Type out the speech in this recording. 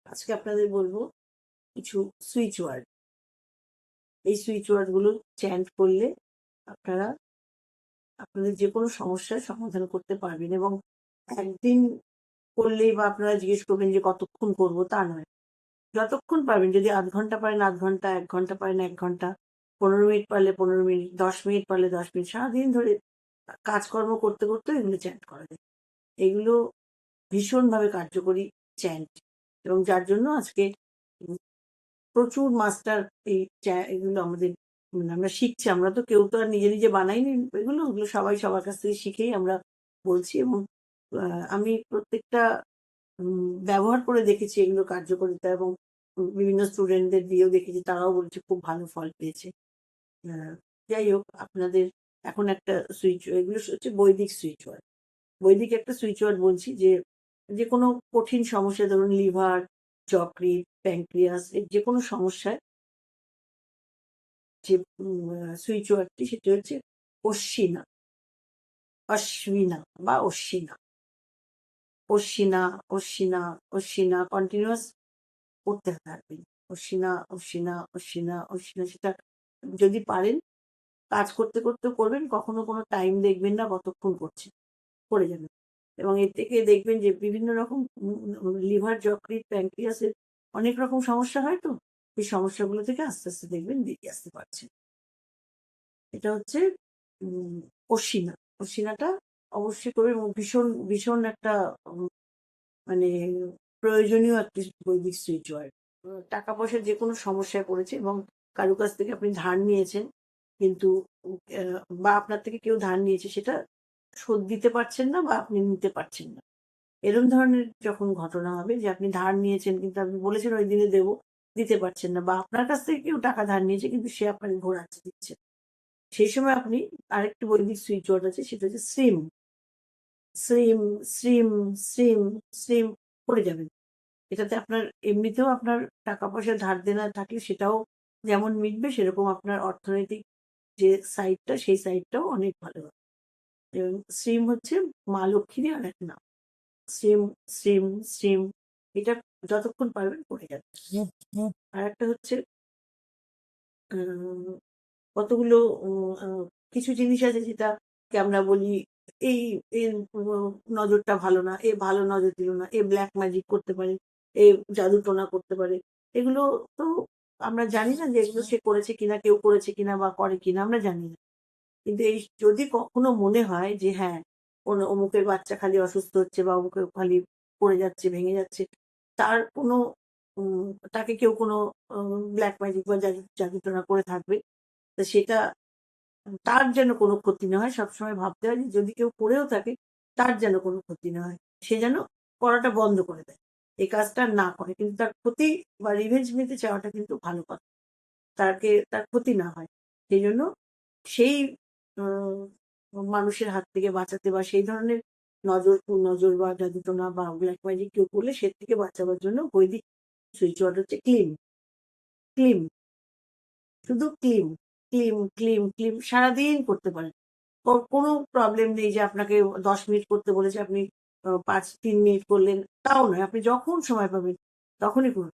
আজকে আপনাদের বলবো কিছু সুইচ ওয়ার্ড। এই সুইচ ওয়ার্ডগুলো চ্যান্ট করলে আপনারা আপনাদের যে কোনো সমস্যার সমাধান করতে পারবেন, এবং একদিন করলেই বা আপনারা জিজ্ঞেস করবেন যে কতক্ষণ করবো, তা নয়। যতক্ষণ পারবেন, যদি ০.৫ ঘন্টা পারেন ০.৫ ঘন্টা, ১ ঘন্টা পারেন ১ ঘন্টা, ১৫ মিনিট পারলে ১৫ মিনিট, ১০ মিনিট পারলে ১০ মিনিট, সারাদিন ধরে কাজকর্ম করতে করতে এগুলো চ্যান্ট করা যায়। এগুলো ভীষণভাবে কার্যকরী চ্যান্ট, এবং যার জন্য আজকে প্রচুর মাস্টার এগুলো আমাদের আমরা শিখছি। আমরা তো কেউ তো আর নিজে নিজে বানাইনি এগুলো, ওগুলো সবাই সবার কাছ থেকে শিখেই আমরা বলছি। এবং আমি প্রত্যেকটা ব্যবহার করে দেখেছি এগুলো কার্যকারিতা, এবং বিভিন্ন স্টুডেন্টদের দিয়েও দেখেছি, তারাও বলছে খুব ভালো ফল পেয়েছে। যাই হোক, আপনাদের এখন একটা সুইচ, এগুলো হচ্ছে বৈদিক সুইচ ওয়ার্ড। বৈদিক একটা সুইচ ওয়ার্ড বলছি, যে যে কোনো কঠিন সমস্যা, ধরুন লিভার, যকৃৎ, প্যাঙ্ক্রিয়াস, এর যে কোনো সমস্যায় যে সুইচ ওয়ার্ডটি, সেটি হচ্ছে অশ্বিনা, অশ্বিনা বা অশ্বিনা, অশ্বিনা, অশ্বিনা, অশ্বিনা কন্টিনিউয়াস করতে থাকবেন। অশ্বিনা, অশ্বিনা, অশ্বিনা, অশ্বিনা। সেটা যদি পারেন কাজ করতে করতেও করবেন, কখনো কোনো টাইম দেখবেন না কতক্ষণ করছেন, করে যাবেন। এবং এর থেকে দেখবেন যে বিভিন্ন রকম লিভার, যকৃৎ, প্যাঙ্ক্রিয়াসের অনেক রকম সমস্যা হয়, তো এই সমস্যাগুলো থেকে আস্তে আস্তে দেখবেন বেরিয়ে আসতে পারছেন। এটা হচ্ছে উম অশ্বিনা। অশ্বিনাটা অবশ্যই করবেন, এবং ভীষণ ভীষণ একটা মানে প্রয়োজনীয় একটি বৈদিক সুইচ ওয়ার্ড। টাকা পয়সার যে কোনো সমস্যায় পড়েছে, এবং কারো কাছ থেকে আপনি ধার নিয়েছেন, কিন্তু বা আপনার থেকে কেউ ধার নিয়েছে, সেটা শোধ দিতে পারছেন না বা আপনি নিতে পারছেন না। এরকম ধরনের যখন ঘটনা হবে, যে আপনি ধার নিয়েছেন কিন্তু আপনি বলেছেন ওই দিনে দেবো, দিতে পারছেন না, বা আপনার কাছ থেকে কেউ টাকা ধার নিয়েছে কিন্তু সে আপনাকে ঘোরাচ্ছে দিচ্ছে, সেই সময় আপনি আরেকটি বৈদিক সুইচ ওয়ার্ড আছে, সেটা হচ্ছে শ্রীম। শ্রীম, শ্রীম, শ্রীম, শ্রীম করে যাবেন। এটাতে আপনার এমনিতেও আপনার টাকা পয়সা ধার দেনা থাকলে সেটাও যেমন মিটবে, সেরকম আপনার অর্থনৈতিক যে সাইডটা, সেই সাইডটাও অনেক ভালো হবে। এবং শ্রীম হচ্ছে মা লক্ষ্মীরই আর এক নাম। শ্রীম, শ্রীম, শ্রীম, এটা যতক্ষণ পারবেন করে যাবেন। আর একটা হচ্ছে উম কতগুলো কিছু জিনিস আছে যেটাকে আমরা বলি এই এর নজরটা ভালো না, এ ভালো নজর দিল না, এ ব্ল্যাক ম্যাজিক করতে পারে, এ জাদু টোনা করতে পারে। এগুলো তো আমরা জানি না যে এগুলো সে করেছে কিনা, কেউ করেছে কিনা বা করে কিনা, আমরা জানি না। কিন্তু এই যদি কখনো মনে হয় যে হ্যাঁ, অমুকের বাচ্চা খালি অসুস্থ হচ্ছে, বা অমুকের খালি পড়ে যাচ্ছে, ভেঙে যাচ্ছে, তার কোনো উম তাকে কেউ কোনো ব্ল্যাক ম্যাজিক বা জাদুটোনা করে থাকবে, তো সেটা তার যেন কোনো ক্ষতি না হয়। সবসময় ভাবতে হয় যে যদি কেউ করেও থাকে, তার যেন কোনো ক্ষতি না হয়। সে যেন করাটা বন্ধ করে দেয়। এই কাজটা আর না করে। কিন্তু তার ক্ষতি বা রিভেঞ্জ নিতে চাওয়াটা কিন্তু ভালো কথা। তার ক্ষতি না হয়। সেইজন্য সেই উম মানুষের হাত থেকে বাঁচাতে, বা সেই ধরনের কুনজর বা জাদুটোনা বা ব্ল্যাক ম্যাজিক কেউ করলে সে থেকে বাঁচাবার জন্য বৈদিক সুইচ ওয়ার্ড হচ্ছে ক্লিম, ক্লিম। শুধু ক্লিম, ক্লিম, ক্লিম, ক্লিম সারাদিন করতে পারেন। কোনো প্রবলেম নেই যে আপনাকে ১০ মিনিট করতে বলেছে, আপনি ৩ মিনিট করলেন, তাও নয়। আপনি যখন সময় পাবেন তখনই করুন।